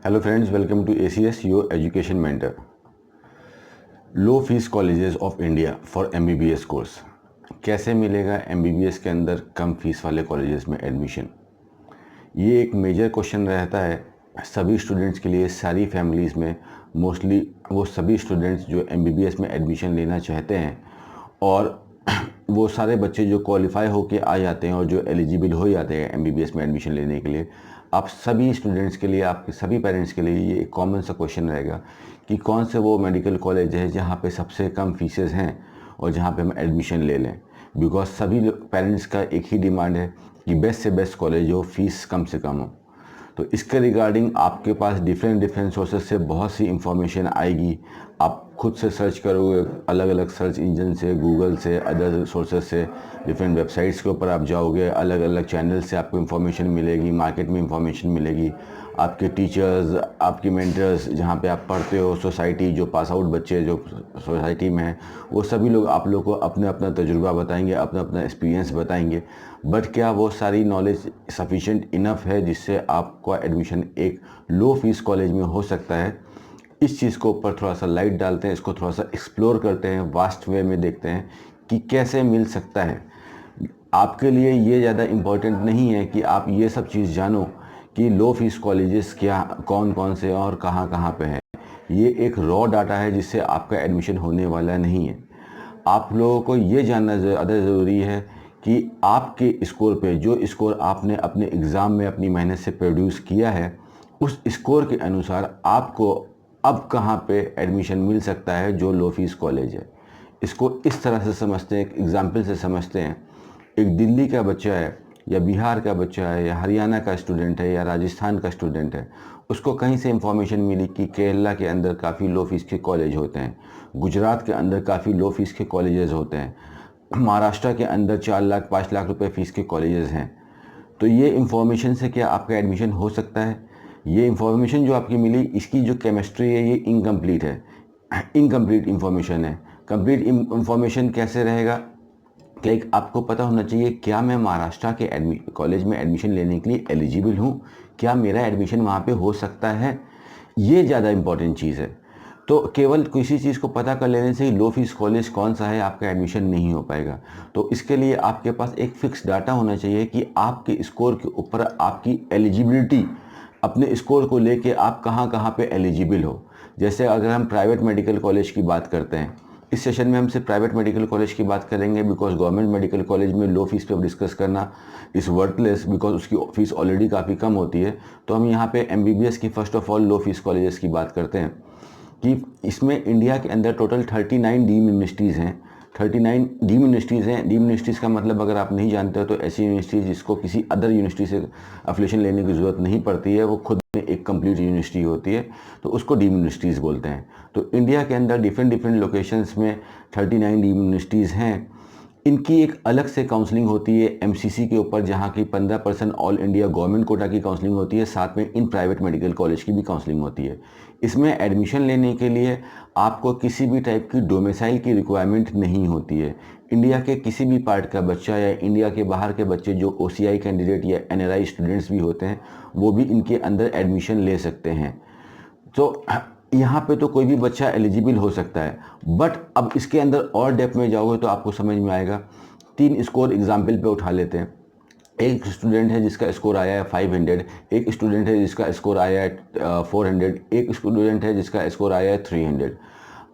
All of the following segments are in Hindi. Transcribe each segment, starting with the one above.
Hello friends, welcome to ACS your education mentor. Low fees colleges of India for MBBS course. कैसे मिलेगा MBBS के अंदर कम फीस वाले कॉलेजेस में एडमिशन? ये एक मेजर क्वेश्चन रहता है सभी स्टूडेंट्स के लिए, सारी फैमिलीज़ में। मोस्टली वो सभी स्टूडेंट्स जो MBBS में एडमिशन लेना चाहते हैं और वो सारे बच्चे जो क्वालिफाई होके आ जाते हैं और जो एलिजिबल हो जाते हैं MBBS में एडमिशन लेने के लिए, आप सभी स्टूडेंट्स के लिए, आपके सभी पेरेंट्स के लिए ये एक कॉमन सा क्वेश्चन रहेगा कि कौन से वो मेडिकल कॉलेज है जहाँ पे सबसे कम फीसेस हैं और जहाँ पे हम एडमिशन ले लें। बिकॉज सभी पेरेंट्स का एक ही डिमांड है कि बेस्ट से बेस्ट कॉलेज हो, फीस कम से कम हो। तो इसके रिगार्डिंग आपके पास डिफरेंट सोर्सेज से बहुत सी इंफॉर्मेशन आएगी। आप खुद से सर्च करोगे, अलग अलग सर्च इंजन से, गूगल से, अदर सोर्सेज से, डिफरेंट वेबसाइट्स के ऊपर आप जाओगे, अलग अलग चैनल से आपको इंफॉर्मेशन मिलेगी, मार्केट में इंफॉर्मेशन मिलेगी। आपके टीचर्स, आपकी मेंटर्स, जहाँ पे आप पढ़ते हो, सोसाइटी, जो पास आउट बच्चे जो सोसाइटी में हैं, वो सभी लोग आप लोग को अपना अपना तजुर्बा बताएंगे, अपना अपना एक्सपीरियंस बताएंगे। बट क्या वो सारी नॉलेज सफिशेंट इनफ है जिससे आपका एडमिशन एक लो फीस कॉलेज में हो सकता है? इस चीज़ को ऊपर थोड़ा सा लाइट डालते हैं, इसको थोड़ा सा एक्सप्लोर करते हैं, वास्ट वे में देखते हैं कि कैसे मिल सकता है। आपके लिए ये ज़्यादा इम्पोर्टेंट नहीं है कि आप ये सब चीज़ जानो कि लो फीस कॉलेजेस क्या, कौन कौन से और कहाँ कहाँ पे है। ये एक रॉ डाटा है जिससे आपका एडमिशन होने वाला नहीं है। आप लोगों को ये जानना ज़्यादा ज़रूरी है कि आपके स्कोर पे, जो स्कोर आपने अपने एग्ज़ाम में अपनी मेहनत से प्रोड्यूस किया है, उस स्कोर के अनुसार आपको अब कहाँ पे एडमिशन मिल सकता है जो लो फीस कॉलेज है। इसको इस तरह से समझते हैं, एक एग्ज़ाम्पल से समझते हैं। एक दिल्ली का बच्चा है या बिहार का बच्चा है या हरियाणा का स्टूडेंट है या राजस्थान का स्टूडेंट है, उसको कहीं से इंफॉर्मेशन मिली कि केरला के अंदर काफ़ी लो फीस के कॉलेज होते हैं, गुजरात के अंदर काफ़ी लो फीस के कॉलेजेस होते हैं, महाराष्ट्र के अंदर 4 लाख 5 लाख रुपए फीस के कॉलेजेस हैं। तो ये इंफॉर्मेशन से क्या आपका एडमिशन हो सकता है? ये इंफॉर्मेशन जो आपकी मिली, इसकी जो केमिस्ट्री है ये इनकम्प्लीट है, इनकम्प्लीट इंफॉर्मेशन है। कंप्लीट इंफॉर्मेशन कैसे रहेगा? लाइक आपको पता होना चाहिए, क्या मैं महाराष्ट्र के कॉलेज में एडमिशन लेने के लिए एलिजिबल हूँ? क्या मेरा एडमिशन वहाँ पे हो सकता है? ये ज़्यादा इम्पॉर्टेंट चीज़ है। तो केवल किसी चीज़ को पता कर लेने से ही लो फीस कॉलेज कौन सा है आपका एडमिशन नहीं हो पाएगा। तो इसके लिए आपके पास एक फिक्स डाटा होना चाहिए कि आपके स्कोर के ऊपर आपकी एलिजिबिलिटी, अपने स्कोर को लेके आप कहाँ कहाँ पे एलिजिबल हो। जैसे अगर हम प्राइवेट मेडिकल कॉलेज की बात करते हैं, इस सेशन में हम सिर्फ प्राइवेट मेडिकल कॉलेज की बात करेंगे, बिकॉज गवर्नमेंट मेडिकल कॉलेज में लो फीस पे डिस्कस करना इज़ वर्थलेस, बिकॉज उसकी फीस ऑलरेडी काफ़ी कम होती है। तो हम यहाँ पे MBBS की first of all low fees colleges की बात करते हैं कि इसमें इंडिया के अंदर टोटल 39 डीम्ड यूनिवर्सिटीज़ हैं। 39 डीम्ड यूनिवर्सिटीज़ हैं। डीम्ड यूनिवर्सिटीज़ का मतलब अगर आप नहीं जानते हो तो ऐसी यूनिवर्सिटीज़ जिसको किसी अदर यूनिवर्सिटी से अफिलिएशन लेने की ज़रूरत नहीं पड़ती है, वो खुद में एक कंप्लीट यूनिवर्सिटी होती है, तो उसको डीम्ड यूनिवर्सिटीज़ बोलते हैं। तो इंडिया के अंदर डिफरेंट लोकेशंस में 39 डीम्ड यूनिवर्सिटीज़ हैं। इनकी एक अलग से काउंसलिंग होती है MCC के ऊपर, जहाँ की 15% ऑल इंडिया गवर्नमेंट कोटा की काउंसलिंग होती है, साथ में इन प्राइवेट मेडिकल कॉलेज की भी काउंसलिंग होती है। इसमें एडमिशन लेने के लिए आपको किसी भी टाइप की डोमिसाइल की रिक्वायरमेंट नहीं होती है। इंडिया के किसी भी पार्ट का बच्चा या इंडिया के बाहर के बच्चे जो OCI कैंडिडेट या NRI स्टूडेंट्स भी होते हैं, वो भी इनके अंदर एडमिशन ले सकते हैं। तो यहाँ पे तो कोई भी बच्चा एलिजिबल हो सकता है। बट अब इसके अंदर और डेप्थ में जाओगे तो आपको समझ में आएगा। 3 स्कोर एग्जाम्पल पे उठा लेते हैं। एक स्टूडेंट है जिसका स्कोर आया है 500, एक स्टूडेंट है जिसका स्कोर आया है 400, एक स्टूडेंट है जिसका स्कोर आया है 300।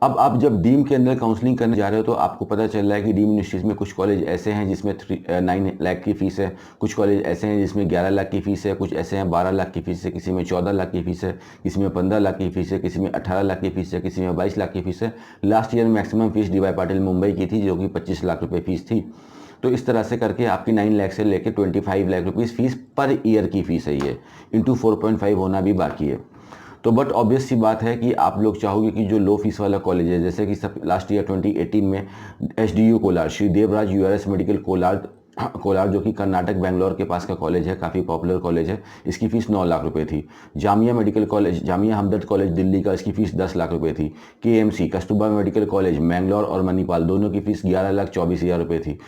अब आप जब डीम के अंदर काउंसलिंग करने जा रहे हो तो आपको पता चल रहा है कि डीम यूनिवर्सिटीज़ में कुछ कॉलेज ऐसे हैं जिसमें 9 लाख की फ़ीस है, कुछ कॉलेज ऐसे हैं जिसमें 11 लाख की फ़ीस है, कुछ ऐसे हैं 12 लाख की फ़ीस है, किसी में 14 लाख की फ़ीस है, किसी में 15 लाख की फ़ीस है, किसी में 18 लाख की फ़ीस है, किसी में 22 लाख की फ़ीस है। Last year maximum fees DY Patil Mumbai की थी जो कि 25 लाख रुपये फ़ीस थी। तो इस तरह से करके आपकी 9 लाख से लेकर 25 lakh rupees fees per year की फ़ीस है ये, इंटू 4.5 होना भी बाकी है। तो बट ऑब्वियस सी बात है कि आप लोग चाहोगे कि जो लो फीस वाला कॉलेज है, जैसे कि सब लास्ट ईयर 2018 में SDU Kolar, Shri Devraj URS medical Kolar जो कि कर्नाटक बेंगलोर के पास का कॉलेज है, काफ़ी पॉपुलर कॉलेज है, इसकी फ़ीस 9 लाख रुपए थी। जामिया मेडिकल कॉलेज, जामिया हमदर्द कॉलेज दिल्ली का, इसकी फ़ीस 10 लाख रुपए थी। KMC Kasturba medical college Mangalore और मणिपाल, दोनों की फ़ीस 11,24,000 रुपये थी।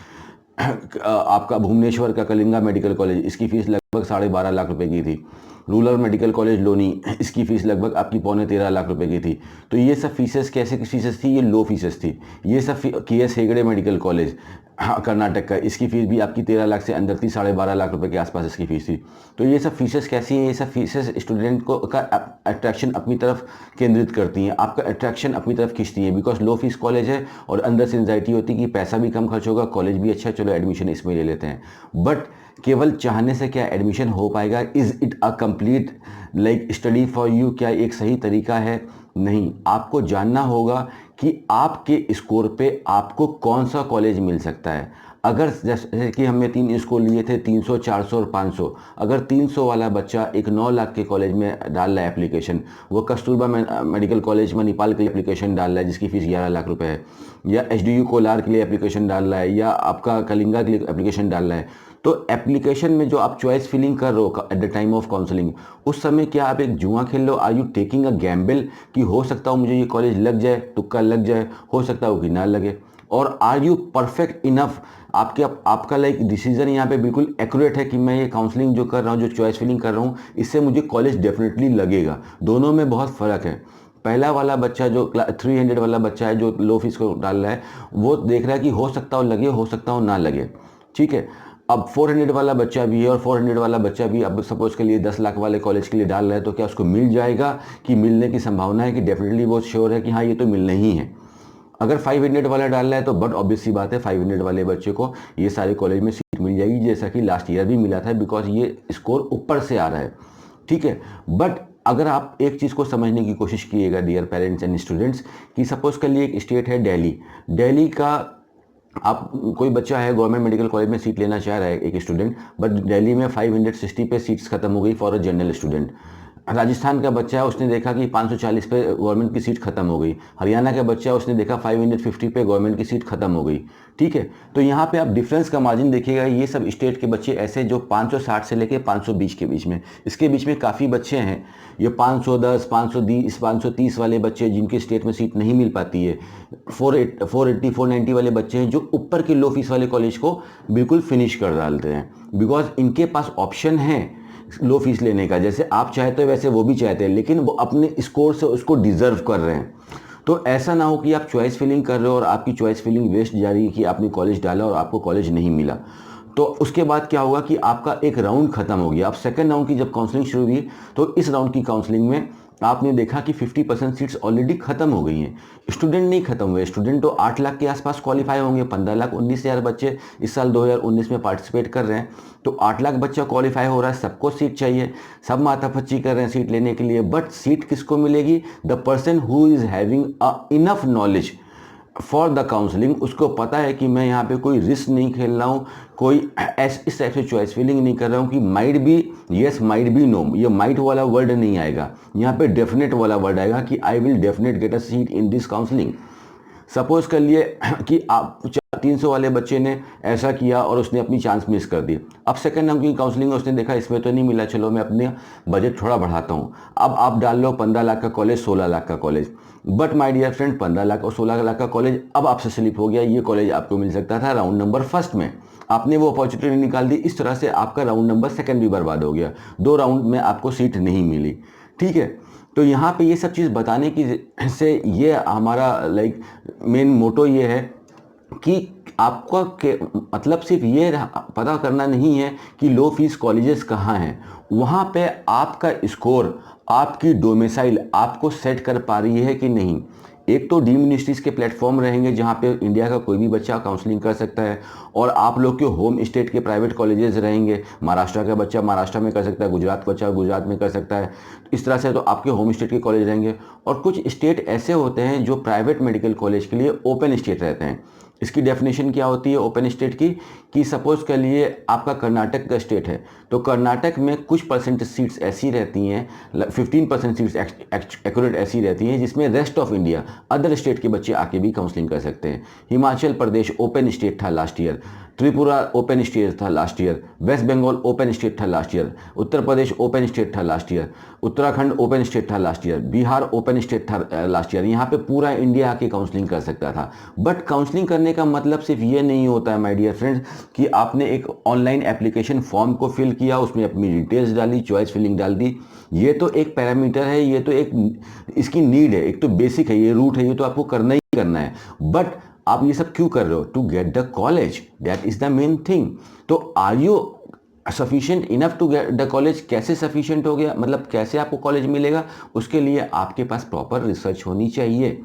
आपका भुवनेश्वर का कलिंगा मेडिकल कॉलेज, इसकी फ़ीस लगभग 12.5 लाख रुपए की थी। रूरल मेडिकल कॉलेज लोनी, इसकी फ़ीस लगभग आपकी 12.5 लाख रुपए की थी। तो ये सब फीसेस कैसे की फीसेस थी, ये लो फीसेस थी। ये सब KS हेगड़े मेडिकल कॉलेज, हाँ, कर्नाटक का, इसकी फ़ीस भी आपकी 13 लाख से अंदर थी, 12.5 लाख रुपए के आसपास इसकी फ़ीस थी। तो ये सब फीसेस कैसी हैं, ये सब फीसेस स्टूडेंट को का अट्रैक्शन अपनी तरफ केंद्रित करती हैं, आपका अट्रैक्शन अपनी तरफ खींचती हैं, बिकॉज लो फीस कॉलेज है और अंदर से एंजाइटी होती है कि पैसा भी कम खर्च होगा, कॉलेज भी अच्छा, चलो एडमिशन इसमें ले लेते हैं। बट केवल चाहने से क्या एडमिशन हो पाएगा? Is it a complete like study for you? क्या एक सही तरीका है? नहीं, आपको जानना होगा कि आपके स्कोर पे आपको कौन सा कॉलेज मिल सकता है। अगर जैसे कि हमने 3 स्कोर लिए थे, 300, 400 और 500, अगर 300 वाला बच्चा एक 9 लाख के कॉलेज में डाल रहा है एप्लीकेशन, वो कस्तूरबा मेडिकल कॉलेज मणिपाल के लिए एप्लीकेशन डाल रहा है जिसकी फ़ीस 11 लाख रुपए है, या HDU कोलार के लिए एप्लीकेशन डाल रहा है, या आपका कलिंगा के लिए एप्लीकेशन डाल रहा है, तो एप्लीकेशन में जो आप चॉइस फिलिंग कर रहे हो at the time of counselling, उस समय क्या आप एक जुआ खेल लो? Are you taking a gamble कि हो सकता हो मुझे ये कॉलेज लग जाए, तुक्का लग जाए, हो सकता हो कि ना लगे? और आर यू परफेक्ट इनफ? आपका लाइक डिसीजन यहाँ पे बिल्कुल एक्यूरेट है कि मैं ये काउंसलिंग जो कर रहा हूँ, जो चॉइस फिलिंग कर रहा हूँ, इससे मुझे कॉलेज डेफिनेटली लगेगा? दोनों में बहुत फ़र्क है। पहला वाला बच्चा जो 300 वाला बच्चा है जो लो फीस को डाल रहा है, वो देख रहा है कि हो सकता हो लगे, हो सकता हो ना लगे, ठीक है। अब 400 वाला बच्चा भी है और 400 वाला बच्चा भी अब सपोज के लिए 10 लाख वाले कॉलेज के लिए डाल रहा है, तो क्या उसको मिल जाएगा? कि मिलने की संभावना है कि डेफिनेटली वो श्योर है कि हाँ ये तो मिलना ही है। अगर 500 वाला डाल रहा है तो बट ऑब्वियस सी बात है 500 वाले बच्चे को ये सारे कॉलेज में सीट मिल जाएगी, जैसा कि लास्ट ईयर भी मिला था, बिकॉज ये स्कोर ऊपर से आ रहा है, ठीक है। बट अगर आप एक चीज़ को समझने की कोशिश कीजिएगा डियर पेरेंट्स एंड स्टूडेंट्स, कि सपोज के लिए एक स्टेट है दिल्ली, दिल्ली का आप कोई बच्चा है गवर्नमेंट मेडिकल कॉलेज में सीट लेना चाह रहा है एक स्टूडेंट, बट दिल्ली में 560 पे सीट्स खत्म हो गई for a general student. Rajasthan का बच्चा है, उसने देखा कि 540 पे गवर्नमेंट की सीट खत्म हो गई। हरियाणा का बच्चा है, उसने देखा 550 पे गवर्नमेंट की सीट खत्म हो गई, ठीक है। तो यहाँ पे आप डिफरेंस का मार्जिन देखिएगा, ये सब स्टेट के बच्चे ऐसे जो 560 से लेके 520 के बीच में, इसके बीच में काफ़ी बच्चे हैं, ये 510, 520, 530 वाले बच्चे जिनके स्टेट में सीट नहीं मिल पाती है, 480, 490 वाले बच्चे हैं जो ऊपर के लो फीस वाले कॉलेज को बिल्कुल फिनिश कर डालते हैं, बिकॉज इनके पास ऑप्शन है लो फीस लेने का। जैसे आप चाहते हो वैसे वो भी चाहते हैं, लेकिन वो अपने स्कोर से उसको डिजर्व कर रहे हैं। तो ऐसा ना हो कि आप चॉइस फिलिंग कर रहे हो और आपकी चॉइस फिलिंग वेस्ट जा रही है कि आपने कॉलेज डाला और आपको कॉलेज नहीं मिला। तो उसके बाद क्या होगा कि आपका एक राउंड खत्म हो गया। अब सेकंड राउंड की जब काउंसलिंग शुरू हुई, तो इस राउंड की काउंसलिंग में आपने देखा कि 50% सीट्स ऑलरेडी खत्म हो गई हैं। स्टूडेंट नहीं खत्म हुए, स्टूडेंट तो 8 लाख के आसपास क्वालिफाई होंगे, 15,19,000 बच्चे इस साल 2019 में पार्टिसिपेट कर रहे हैं। तो 8 लाख बच्चा क्वालिफाई हो रहा है, सबको सीट चाहिए, सब माथापच्ची कर रहे हैं सीट लेने के लिए। बट सीट किसको मिलेगी? The person who is having a enough knowledge for the counselling. उसको पता है कि मैं यहाँ पे कोई रिस्क नहीं खेल रहा हूँ, कोई इस टाइप से चॉइस फिलिंग नहीं कर रहा हूँ कि might be yes might be no. ये माइट वाला वर्ड नहीं आएगा यहाँ पे, डेफिनेट वाला वर्ड आएगा कि I will definite get a seat in this counselling. Suppose कर लिए कि आप 300 वाले बच्चे ने ऐसा किया और उसने अपनी चांस मिस कर दी। अब सेकंड राउंड की काउंसलिंग में उसने देखा इसमें तो नहीं मिला, चलो मैं अपने बजट थोड़ा बढ़ाता हूँ। अब आप डाल लो 15 लाख का कॉलेज, 16 लाख का college. But my dear friend, 15 lakh और 16 लाख का कॉलेज अब आपसे स्लिप हो गया। ये कॉलेज आपको मिल सकता था राउंड नंबर फर्स्ट में, आपने वो अपॉर्चुनिटी निकाल दी। इस तरह से आपका राउंड नंबर सेकंड भी बर्बाद हो गया, 2 राउंड में आपको सीट नहीं मिली, ठीक है। तो यहाँ पे ये सब चीज़ बताने की से ये हमारा लाइक मेन मोटो ये है कि आपका मतलब सिर्फ ये पता करना नहीं है कि लो फीस कॉलेजेस कहाँ हैं, वहाँ पे आपका स्कोर, आपकी डोमिसाइल आपको सेट कर पा रही है कि नहीं। एक तो डीम्ड यूनिवर्सिटीज़ के प्लेटफॉर्म रहेंगे जहाँ पे इंडिया का कोई भी बच्चा काउंसलिंग कर सकता है, और आप लोग के होम स्टेट के प्राइवेट कॉलेजेस रहेंगे। महाराष्ट्र का बच्चा महाराष्ट्र में कर सकता है, गुजरात का बच्चा गुजरात में कर सकता है। इस तरह से तो आपके होम स्टेट के कॉलेज रहेंगे। और कुछ स्टेट ऐसे होते हैं जो प्राइवेट मेडिकल कॉलेज के लिए ओपन स्टेट रहते हैं। इसकी डेफिनेशन क्या होती है ओपन स्टेट की, कि सपोज के लिए आपका कर्नाटक का स्टेट है, तो कर्नाटक में कुछ परसेंट सीट्स ऐसी रहती हैं, 15% सीट्स एक्यूरेट ऐसी रहती हैं जिसमें rest of India other state के बच्चे आके भी काउंसलिंग कर सकते हैं। हिमाचल प्रदेश ओपन स्टेट था last year, Tripura open state था last year, West Bengal open state था last year, Uttar Pradesh open state था last year, Uttarakhand open state था last year, Bihar open state था लास्ट ईयर। यहाँ पे पूरा इंडिया आके काउंसलिंग कर सकता था। बट काउंसलिंग करने का मतलब सिर्फ ये नहीं होता है माय डियर फ्रेंड्स कि आपने एक ऑनलाइन एप्लीकेशन फॉर्म को फिल किया, उसमें अपनी डिटेल्स डाली, चॉइस फिलिंग डाल दी। ये तो एक पैरामीटर है, ये तो एक इसकी नीड है, एक तो बेसिक है, ये रूट है, ये तो आपको करना ही करना है। बट आप ये सब क्यों कर रहे हो? To get the college, that is the main thing. तो are you sufficient enough to get the college? कैसे सफिशिएंट हो गया, मतलब कैसे आपको कॉलेज मिलेगा? उसके लिए आपके पास प्रॉपर रिसर्च होनी चाहिए।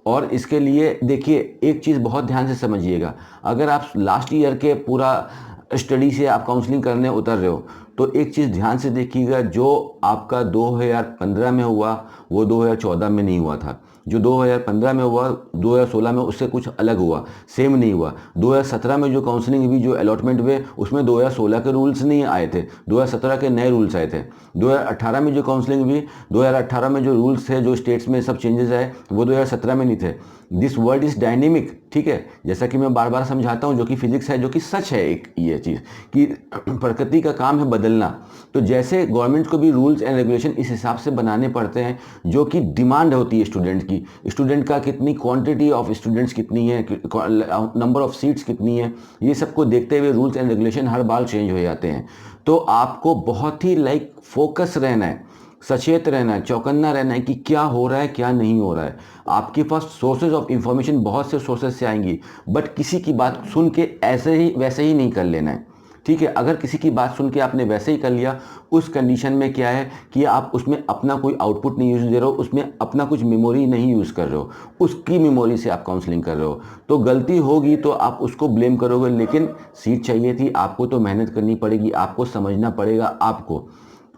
और इसके लिए देखिए एक चीज़ बहुत ध्यान से समझिएगा, अगर आप लास्ट ईयर के पूरा स्टडी से आप काउंसलिंग करने उतर रहे हो तो एक चीज़ ध्यान से देखिएगा, जो आपका 2015 में हुआ वो 2014 में नहीं हुआ था, जो 2015 में हुआ 2016 में उससे कुछ अलग हुआ, सेम नहीं हुआ। 2017 में जो काउंसलिंग हुई, जो अलॉटमेंट हुए, उसमें 2016 के रूल्स नहीं आए थे, 2017 के नए रूल्स आए थे। 2018 में जो काउंसलिंग हुई, 2018 में जो रूल्स थे, जो स्टेट्स में सब चेंजेस आए, वो 2017 में नहीं थे। दिस वर्ल्ड इज़ डायनेमिक, ठीक है, जैसा कि मैं बार बार समझाता हूँ, जो कि फिजिक्स है, जो कि सच है एक ये चीज़ कि प्रकृति का काम है बदलना। तो जैसे गवर्नमेंट को भी रूल्स एंड रेगुलेशन इस हिसाब से बनाने पड़ते हैं जो कि डिमांड होती है स्टूडेंट की, स्टूडेंट का कितनी क्वांटिटी ऑफ स्टूडेंट्स कितनी है, नंबर ऑफ सीट्स कितनी है, ये सबको देखते हुए rules and regulation her bar change हो जाते हैं। तो आपको बहुत ही फोकस रहना है, सचेत रहना है, चौकन्ना रहना है कि क्या हो रहा है क्या नहीं हो रहा है। आपके पास सोर्सेज ऑफ इंफॉर्मेशन बहुत से सोर्सेज से आएंगी, बट किसी की बात सुन के ऐसे ही वैसे ही नहीं कर लेना है, ठीक है। अगर किसी की बात सुन के आपने वैसे ही कर लिया, उस कंडीशन में क्या है कि आप उसमें अपना कोई आउटपुट नहीं यूज़ दे रहे हो, उसमें अपना कुछ मेमोरी नहीं यूज़ कर रहे हो, उसकी मेमोरी से आप काउंसलिंग कर रहे हो। तो गलती होगी तो आप उसको ब्लेम करोगे, लेकिन सीट चाहिए थी आपको तो मेहनत करनी पड़ेगी, आपको समझना पड़ेगा आपको,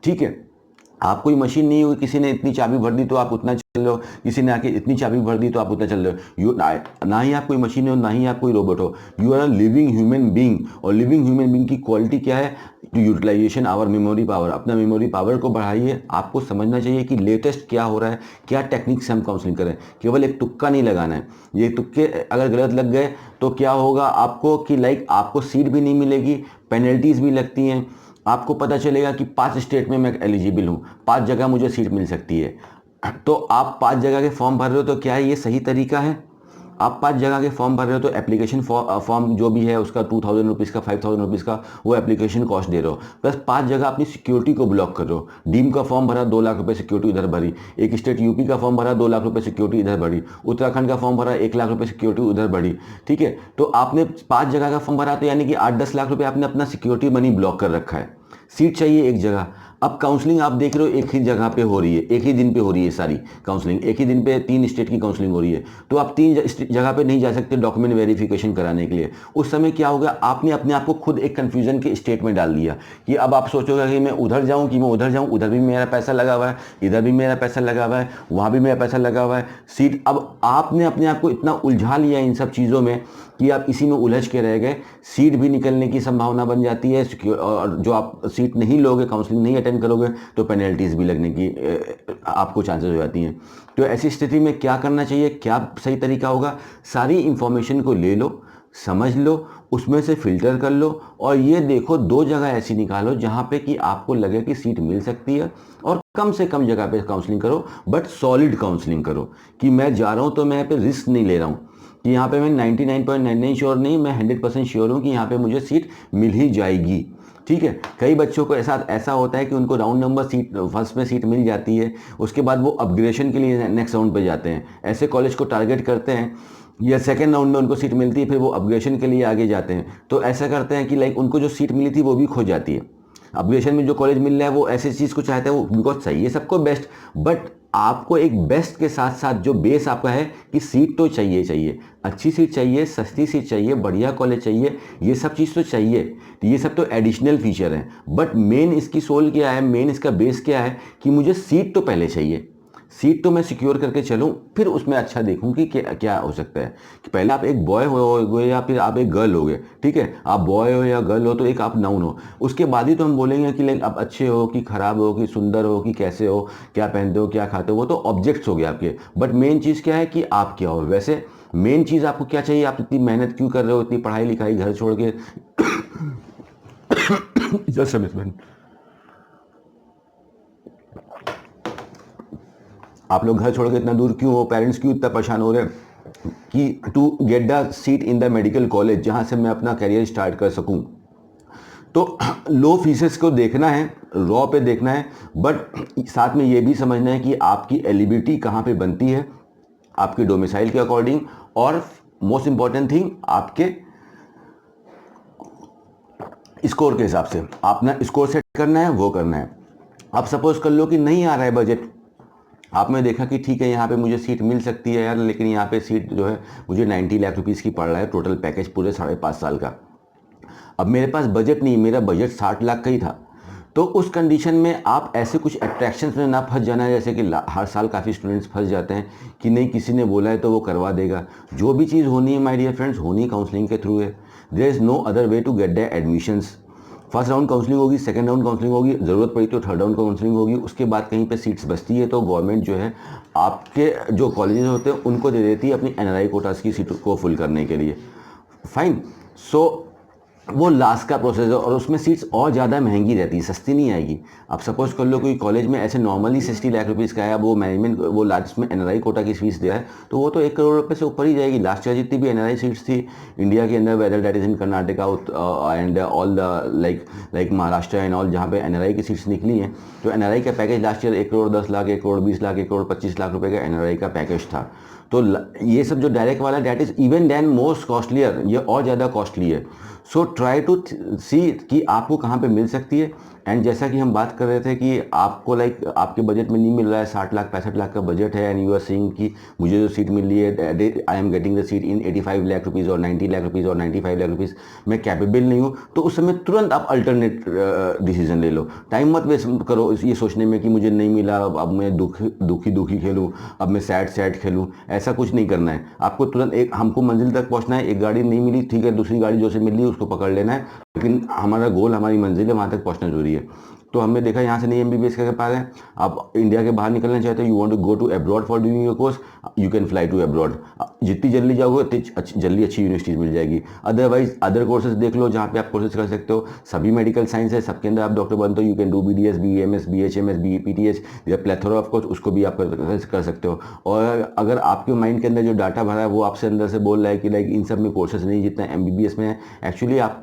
ठीक है। आप कोई मशीन नहीं हुई, किसी ने इतनी चाबी भर दी तो आप उतना चल रहे हो, किसी ने आके इतनी चाबी भर दी तो आप उतना चल रहे हो। ना ही आप कोई मशीन हो, ना ही आप कोई रोबोट हो, you are a living human being. और लिविंग ह्यूमन बीइंग की क्वालिटी क्या है? To utilization our memory power, अपना मेमोरी पावर को बढ़ाइए। आपको समझना चाहिए कि लेटेस्ट क्या हो रहा है, क्या टेक्निक से हम काउंसलिंग करें, केवल एक तुक्का नहीं लगाना है। ये तुक्के अगर गलत लग गए तो क्या होगा आपको कि आपको सीट भी नहीं मिलेगी, पेनल्टीज भी लगती हैं। आपको पता चलेगा कि 5 स्टेट में मैं एलिजिबल हूँ, 5 जगह मुझे सीट मिल सकती है, तो आप 5 जगह के फॉर्म भर रहे हो, तो क्या ये सही तरीका है? आप 5 जगह के फॉर्म भर रहे हो तो एप्लीकेशन फॉर्म जो भी है उसका 2000 रुपीज़ का, 5000 रुपीज़ का वो एप्लीकेशन कॉस्ट दे रहे हो, प्लस 5 जगह अपनी सिक्योरिटी को ब्लॉक कर रहे हो। डीम का फॉर्म भरा 2 लाख रुपए सिक्योरिटी इधर भरी, एक स्टेट यूपी का फॉर्म भरा 2 लाख रुपए सिक्योरिटी इधर भरी, उत्तराखंड का फॉर्म भरा 1 लाख रुपए सिक्योरिटी उधर भरी, ठीक है। तो आपने 5 जगह का फॉर्म भरा, तो यानी कि 8-10 लाख रुपये आपने अपना सिक्योरिटी मनी ब्लॉक कर रखा है। सीट चाहिए एक जगह। अब काउंसलिंग आप देख रहे हो एक ही जगह पे हो रही है, एक ही दिन पे हो रही है सारी काउंसलिंग, एक ही दिन पे 3 स्टेट की काउंसलिंग हो रही है, तो आप 3 जगह पे नहीं जा सकते डॉक्यूमेंट वेरिफिकेशन कराने के लिए। उस समय क्या होगा, आपने अपने आप को खुद एक कंफ्यूजन के स्टेट में डाल दिया कि अब आप सोचोगे कि मैं उधर जाऊं कि मैं उधर जाऊं, उधर भी मेरा पैसा लगा हुआ है, इधर भी मेरा पैसा लगा हुआ है, वहाँ भी मेरा पैसा लगा हुआ है, सीट। अब आपने अपने आप को इतना उलझा लिया इन सब चीज़ों में कि आप इसी में उलझ के रह गए, सीट भी निकलने की संभावना बन जाती है। और जो आप सीट नहीं लोगे, काउंसलिंग नहीं अटेंड करोगे, तो पेनल्टीज भी लगने की आपको चांसेस हो जाती हैं। तो ऐसी स्थिति में क्या करना चाहिए, क्या सही तरीका होगा? सारी इंफॉर्मेशन को ले लो, समझ लो, उसमें से फिल्टर कर लो, और ये देखो 2 जगह ऐसी निकालो जहाँ पे कि आपको लगे कि सीट मिल सकती है, और कम से कम जगह पे काउंसलिंग करो, बट सॉलिड काउंसलिंग करो कि मैं जा रहा हूँ तो मैं यहाँ पे रिस्क नहीं ले रहा हूँ कि यहाँ पे मैं 99.99 श्योर नहीं, मैं 100% श्योर हूँ कि यहाँ पे मुझे सीट मिल ही जाएगी, ठीक है। कई बच्चों को ऐसा होता है कि उनको राउंड नंबर सीट फर्स्ट में सीट मिल जाती है, उसके बाद वो अपग्रेडेशन के लिए नेक्स्ट राउंड पे जाते हैं, ऐसे कॉलेज को टारगेट करते हैं, या सेकेंड राउंड में उनको सीट मिलती है, फिर वो अपग्रेडेशन के लिए आगे जाते हैं। तो ऐसा करते हैं कि उनको जो सीट मिली थी वो भी खो जाती है। अपग्रेडेशन में जो कॉलेज मिल रहा है वो ऐसी चीज़ को चाहते हैं, वो बिकॉज सही है सबको बेस्ट, बट आपको एक बेस्ट के साथ साथ जो बेस आपका है कि सीट तो चाहिए, अच्छी सीट चाहिए, सस्ती सीट चाहिए, बढ़िया कॉलेज चाहिए, ये सब चीज़ तो चाहिए। ये सब तो एडिशनल फीचर हैं, बट मेन इसकी सोल क्या है, मेन इसका बेस क्या है कि मुझे सीट तो पहले चाहिए, सीट तो मैं सिक्योर करके चलूं, फिर उसमें अच्छा देखूं कि क्या हो सकता है। कि पहले आप एक बॉय हो या फिर आप एक गर्ल होगे, ठीक है, आप बॉय हो या गर्ल हो तो एक आप नाउन हो, उसके बाद ही तो हम बोलेंगे कि आप अच्छे हो कि खराब हो कि सुंदर हो कि कैसे हो, क्या पहनते हो, क्या खाते हो, वो तो ऑब्जेक्ट्स हो गए आपके। बट मेन चीज़ क्या है कि आप क्या हो। वैसे मेन चीज़ आपको क्या चाहिए, आप इतनी मेहनत क्यों कर रहे हो, इतनी पढ़ाई लिखाई घर छोड़ के जस्ट अ मिनट, आप लोग घर छोड़ के इतना दूर क्यों हो, पेरेंट्स क्यों इतना परेशान हो रहे हैं कि to get the seat in the medical college जहाँ से मैं अपना करियर स्टार्ट कर सकूँ। तो लो फीसेस को देखना है, रॉ पे देखना है, बट साथ में ये भी समझना है कि आपकी एलिजिबिलिटी कहाँ पे बनती है, आपके डोमिसाइल के अकॉर्डिंग, और मोस्ट इंपॉर्टेंट थिंग आपके स्कोर के हिसाब से। आपने स्कोर सेट करना है, वो करना है। आप सपोज कर लो कि नहीं आ रहा है बजट, आपने देखा कि ठीक है यहाँ पे मुझे सीट मिल सकती है यार, लेकिन यहाँ पे सीट जो है मुझे 90 लाख रुपीज़ की पड़ रहा है टोटल पैकेज पूरे 5.5 साल का। अब मेरे पास बजट नहीं, मेरा बजट 60 लाख का ही था। तो उस कंडीशन में आप ऐसे कुछ अट्रैक्शंस में ना फंस जाना, जैसे कि हर साल काफ़ी स्टूडेंट्स फंस जाते हैं कि नहीं किसी ने बोला है तो वो करवा देगा। जो भी चीज़ होनी है माय डियर फ्रेंड्स, होनी काउंसलिंग के थ्रू है। There is no other way to get the admissions. First round counselling होगी, सेकंड राउंड काउंसलिंग होगी, ज़रूरत पड़ी तो थर्ड राउंड काउंसलिंग होगी। उसके बाद कहीं पे सीट्स बचती है तो गवर्नमेंट जो है आपके जो कॉलेजेस होते हैं उनको दे देती है अपनी एनआरआई कोटास की सीट को फुल करने के लिए। फाइन। सो वो लास्ट का प्रोसेस है और उसमें सीट्स और ज़्यादा महंगी रहती है, सस्ती नहीं आएगी। आप सपोज कर लो कोई कॉलेज में ऐसे नॉर्मली 60 लाख रुपीज़ का है, वो मैनेजमेंट वो लास्ट में एनआरआई कोटा की फीस दिया है तो वो तो 1 करोड़ रुपए से ऊपर ही जाएगी। लास्ट ईयर जितनी भी एनआरआई सीट्स थी इंडिया के अंदर, whether that is in Karnataka and all the like Maharashtra and all, जहाँ पे एनआरआई की सीट्स निकली हैं, तो एनआरआई का package last year 1 crore 10 lakh, 1 crore 20 lakh, 1 crore 25 lakh रुपए का एनआरआई का पैकेज था। तो ये सब जो डायरेक्ट वाला that is even then most costlier, ये और ज़्यादा कॉस्टली है। सो ट्राई टू सी कि आपको कहाँ पे मिल सकती है। एंड जैसा कि हम बात कर रहे थे कि आपको आपके बजट में नहीं मिल रहा है, 60 लाख 65 लाख का बजट है, एंड यू आर सेइंग कि मुझे जो सीट मिल रही है I am getting the seat in 85 lakh rupees और 90 लाख रुपीज़ और 95 लाख रुपीज़, मैं कैपेबल नहीं हूँ, तो उस समय तुरंत आप अल्टरनेट डिसीजन ले लो। टाइम मत वेस्ट करो ये सोचने में कि मुझे नहीं मिला अब मैं दुखी खेलूँ, अब मैं सैड खेलूँ। ऐसा कुछ नहीं करना है। आपको तुरंत हमको मंजिल तक पहुँचना है। एक गाड़ी नहीं मिली, ठीक है, दूसरी गाड़ी जो से मिल रही है उसको पकड़ लेना है, लेकिन हमारा गोल, हमारी मंजिल है, वहाँ तक पहुँचना जरूरी है। तो हमने देखा यहाँ से नहीं एमबीबीएस कर पा रहे हैं, आप इंडिया के बाहर निकलना चाहते हो, you want to go to abroad for doing your course, you can fly to abroad. जितनी जल्दी जाओगे उतनी जल्दी अच्छी यूनिवर्सिटीज़ मिल जाएगी। अदरवाइज अदर कोर्सेज देख लो जहाँ पे आप कोर्सेज कर सकते हो। सभी मेडिकल साइंस है, सबके अंदर आप डॉक्टर बनते हो। You can do BDS, BEMS, BHMS, BPTH, या प्लेथोरा ऑफ कोर्स, उसको भी आप कर सकते हो। और अगर आपके माइंड के अंदर जो डाटा भरा है वो आपसे अंदर से बोल रहा है कि इन सब में कोर्सेज नहीं जितना एमबीबीएस में है, एक्चुअली आप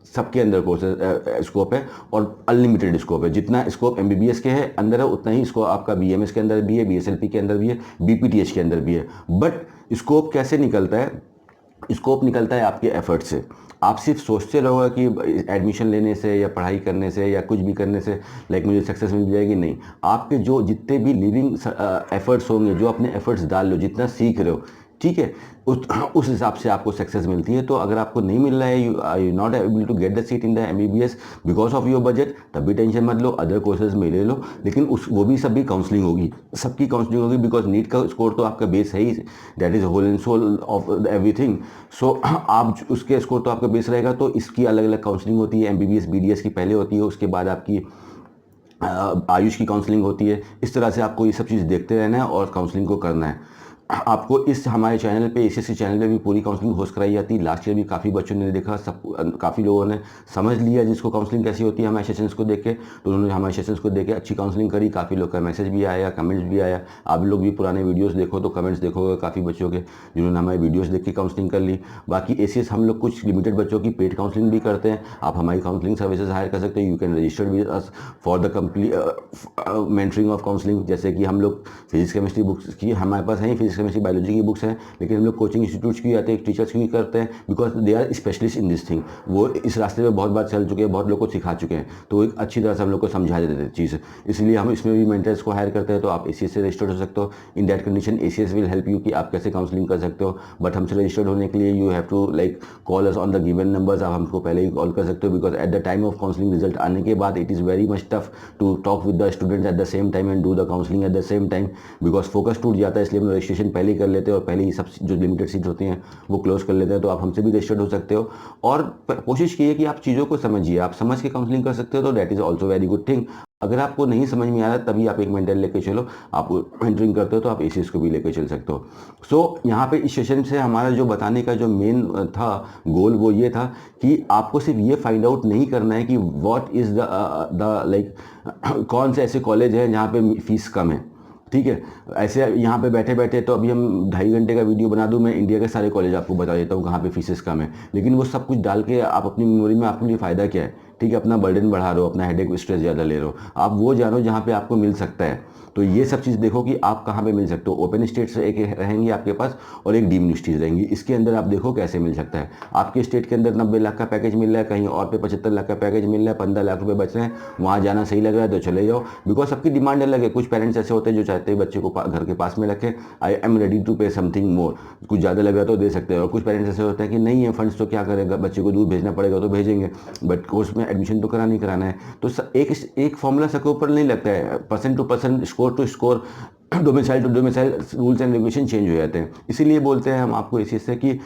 सबके अंदर कोर्सेज स्कोप है और अनलिमिटेड स्कोप है। जितना स्कोप एमबीबीएस के है अंदर है, उतना ही स्कोप आपका BMS के अंदर भी है, BSLP के अंदर भी है, BPTH के अंदर भी है। बट स्कोप कैसे निकलता है? स्कोप निकलता है आपके एफर्ट से। आप सिर्फ सोचते रहोगे कि एडमिशन लेने से या पढ़ाई करने से या कुछ भी करने से मुझे सक्सेस मिल जाएगी, नहीं। आपके जो जितने भी लिविंग एफर्ट्स होंगे, जो अपने एफर्ट्स डाल लो, जितना सीख रहे हो, ठीक है, उस हिसाब से आपको सक्सेस मिलती है। तो अगर आपको नहीं मिल रहा है, you not able to get the seat in the MBBS because of your budget, तब भी टेंशन मत लो, अदर कोर्सेज में ले लो। लेकिन वो भी सभी काउंसलिंग होगी, सबकी काउंसलिंग होगी, बिकॉज नीट का स्कोर तो आपका बेस है ही, that is whole and soul of everything. So आप उसके स्कोर तो आपका बेस रहेगा, तो इसकी अलग अलग काउंसलिंग होती है। एमबीबीएस BDS की पहले होती है, उसके बाद आपकी आयुष की काउंसलिंग होती है। इस तरह से आपको ये सब चीज़ देखते रहना है और काउंसलिंग को करना है। आपको इस हमारे चैनल पे, ACSC चैनल पे भी पूरी काउंसलिंग होस्ट कराई जाती है। लास्ट ईयर भी काफ़ी बच्चों ने देखा, काफ़ी लोगों ने समझ लिया जिसको काउंसलिंग कैसी होती है हमारे सेशंस को देख के, तो उन्होंने हमारे सेशंस को देख के अच्छी काउंसलिंग करी। काफ़ी लोग का मैसेज भी आया, कमेंट्स भी आया। आप लोग भी पुराने वीडियोज़ देखो तो कमेंट्स देखोगे काफ़ी बच्चों के जिन्होंने हमारे वीडियोज़ देख के काउंसलिंग कर ली। बाकी ACS हम लोग कुछ लिमिटेड बच्चों की पेड काउंसलिंग भी करते हैं। आप हमारी काउंसलिंग सर्विसेज हायर कर सकते हो। You can registered with us for the complete mentoring of counselling. जैसे कि हम लोग फिजिक्स केमिस्ट्री बुक्स की हमारे पास है, फिजिक्स केमिस्ट्री बायोलॉजी की बुक्स हैं, लेकिन हम लोग कोचिंग इंस्टीट्यूट्स की आते हैं, टीचर्स की करते हैं, because they are specialist in this thing. वो इस रास्ते में बहुत बार चल चुके हैं, बहुत लोग को सिखा चुके हैं, तो एक अच्छी तरह से हम लोग को समझा देते हैं चीज़। इसलिए हम इसमें भी मेंटर्स को हायर करते हैं। तो आप ACS से रजिस्टर्ड हो सकते हो। In that condition ACS will help you कि आप कैसे काउंसलिंग कर सकते हो। बट हमसे रजिस्टर्ड होने के लिए you have to call us on the given numbers. आप हमको पहले ही कॉल कर सकते हो, because at the time of counselling result आने के बाद it is very much tough to talk with the students at the same time and do the counselling at the same time, because focus टूट जाता है। इसलिए हम रजिस्ट्रेशन पहले ही कर लेते हैं और पहले ही सब जो लिमिटेड सीट होती हैं वो क्लोज कर लेते हैं। तो आप हमसे भी रजिस्टर्ड हो सकते हो और कोशिश कीजिए कि आप चीज़ों को समझिए। आप समझ के काउंसलिंग कर सकते हो, तो that is also very good thing. अगर आपको नहीं समझ में आ रहा तभी आप एक मेंटर लेके चलो, आप एंटरिंग करते हो तो आप एसीएस को भी लेके चल सकते हो। सो यहाँ पे इस सेशन से हमारा जो बताने का जो मेन था गोल वो ये था कि आपको सिर्फ ये फाइंड आउट नहीं करना है कि व्हाट इज़ द लाइक कौन से ऐसे कॉलेज हैं जहाँ पे फीस कम है, ठीक है। ऐसे यहाँ पे बैठे बैठे तो अभी हम 2.5 घंटे का वीडियो बना दूँ, मैं इंडिया के सारे कॉलेज आपको बता देता हूँ कहाँ पे फीसेस कम है, लेकिन वो सब कुछ डाल के आप अपनी मेमोरी में आपके लिए फ़ायदा क्या है, ठीक है। अपना बर्डन बढ़ा रहे हो, अपना हेडेक स्ट्रेस ज़्यादा ले रहे हो, आप वो जानो जहाँ पे आपको मिल सकता है। तो ये सब चीज़ देखो कि आप कहाँ पे मिल सकते हो। ओपन स्टेट्स एक रहेंगी आपके पास और एक डीम्ड यूनिवर्सिटीज़ रहेंगी, इसके अंदर आप देखो कैसे मिल सकता है। आपके स्टेट के अंदर 90 लाख का पैकेज मिल रहा है, कहीं और पे 75 लाख का पैकेज मिल रहा है, 15 लाख रुपए बच रहे हैं, वहाँ जाना सही लग रहा है तो चले जाओ। बिकॉज सबकी डिमांड अलग है। कुछ पेरेंट्स ऐसे होते हैं जो चाहते हैं बच्चे को घर के पास में रखें, आई एम रेडी टू पे समथिंग मोर, कुछ ज़्यादा लग रहा तो दे सकते हैं। और कुछ पेरेंट्स ऐसे होते हैं कि नहीं है फंड्स तो क्या करेगा, बच्चे को दूर भेजना पड़ेगा तो भेजेंगे, बट कोर्स में एडमिशन तो कराना है। तो एक फॉर्मूला सबके ऊपर नहीं लगता है, person to person, score to score, domicile to domicile rules and regulation change हो जाते हैं। इसीलिए बोलते हैं हम आपको इस चीज़ से कि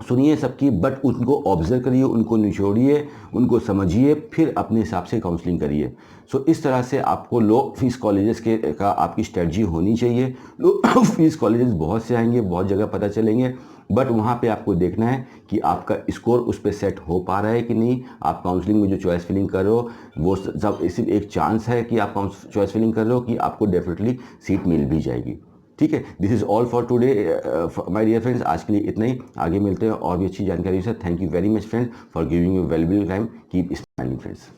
सुनिए सबकी, बट उनको ऑब्जर्व करिए, उनको निचोड़िए, उनको समझिए, फिर अपने हिसाब से काउंसलिंग करिए। सो इस तरह से आपको लो फीस कॉलेजेस के का आपकी स्ट्रेटजी होनी चाहिए। लो फीस कॉलेजेस बहुत से आएंगे, बहुत जगह पता चलेंगे, बट वहाँ पे आपको देखना है कि आपका स्कोर उस पर सेट हो पा रहा है कि नहीं। आप काउंसलिंग में जो चॉइस फिलिंग कर रहे हो वो सब सिर्फ एक चांस है कि आप चॉइस फिलिंग कर रहे हो कि आपको डेफिनेटली सीट मिल भी जाएगी, ठीक है। This is all for today my dear friends, आज के लिए इतना ही। आगे मिलते हैं और भी अच्छी जानकारी से। Thank you very much friends for giving you valuable time. Keep smiling friends.